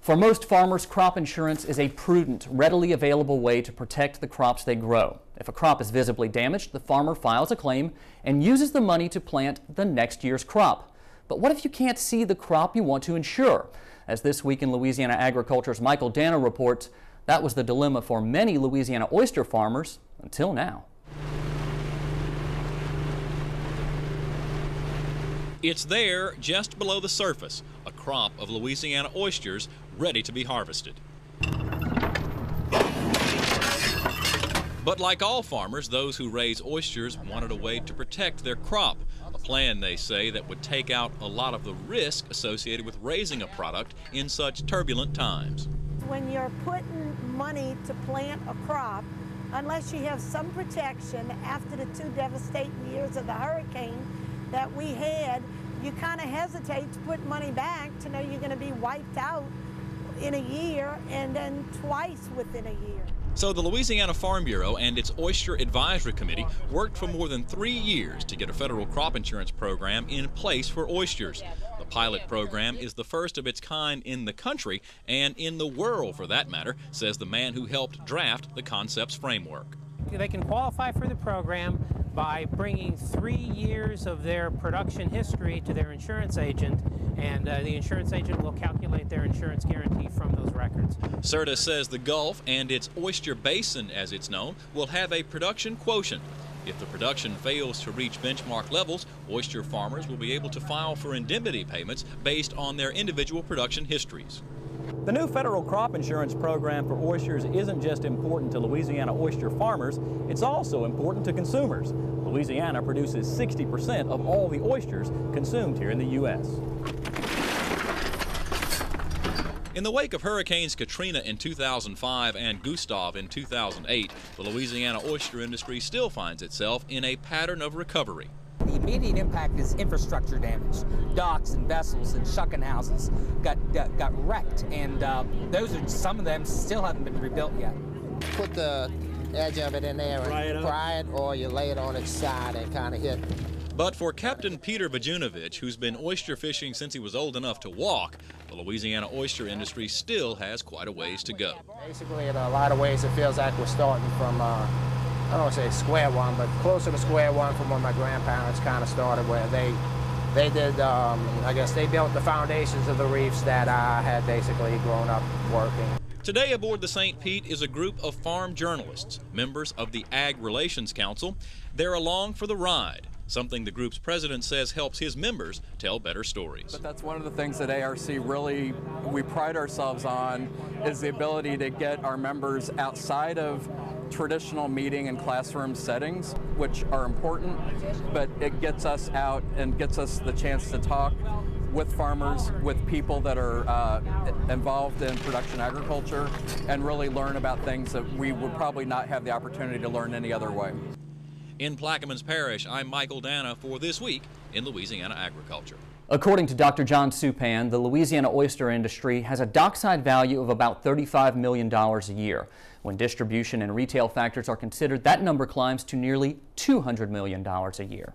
For most farmers, crop insurance is a prudent, readily available way to protect the crops they grow. If a crop is visibly damaged, the farmer files a claim and uses the money to plant the next year's crop. But what if you can't see the crop you want to insure? As This Week in Louisiana Agriculture's Michael Dana reports, that was the dilemma for many Louisiana oyster farmers until now. It's there just below the surface, a crop of Louisiana oysters ready to be harvested. But like all farmers, those who raise oysters wanted a way to protect their crop. A plan, they say, that would take out a lot of the risk associated with raising a product in such turbulent times. When you're putting money to plant a crop, unless you have some protection after the 2 devastating years of the hurricane that we had, you kind of hesitate to put money back to know you're going to be wiped out in a year and then twice within a year. So the Louisiana Farm Bureau and its Oyster Advisory Committee worked for more than 3 years to get a federal crop insurance program in place for oysters. The pilot program is the first of its kind in the country and in the world, for that matter, says the man who helped draft the concept's framework. They can qualify for the program by bringing 3 years of their production history to their insurance agent, and the insurance agent will calculate their insurance guarantee from those records. CERTA says the Gulf and its oyster basin, as it's known, will have a production quotient. If the production fails to reach benchmark levels, oyster farmers will be able to file for indemnity payments based on their individual production histories. The new federal crop insurance program for oysters isn't just important to Louisiana oyster farmers, it's also important to consumers. Louisiana produces 60% of all the oysters consumed here in the U.S. In the wake of Hurricanes Katrina in 2005 and Gustav in 2008, the Louisiana oyster industry still finds itself in a pattern of recovery. The immediate impact is infrastructure damage. Docks and vessels and shucking houses got wrecked, and some of them still haven't been rebuilt yet. Put the edge of it in there and pry it, or you lay it on its side and kind of hit. But for Captain Peter Vajunovich, who's been oyster fishing since he was old enough to walk, the Louisiana oyster industry still has quite a ways to go. Basically, in a lot of ways, it feels like we're starting from I don't want to say square one, but closer to square one from when my grandparents kind of started, where they did, I guess they built the foundations of the reefs that I had basically grown up working. Today aboard the St. Pete is a group of farm journalists, members of the Ag Relations Council. They're along for the ride, something the group's president says helps his members tell better stories. But that's one of the things that ARC really, we pride ourselves on, is the ability to get our members outside of traditional meeting and classroom settings, which are important, but it gets us out and gets us the chance to talk with farmers, with people that are involved in production agriculture, and really learn about things that we would probably not have the opportunity to learn any other way. In Plaquemines Parish, I'm Michael Dana for This Week in Louisiana Agriculture. According to Dr. John Supan, the Louisiana oyster industry has a dockside value of about $35 million a year. When distribution and retail factors are considered, that number climbs to nearly $200 million a year.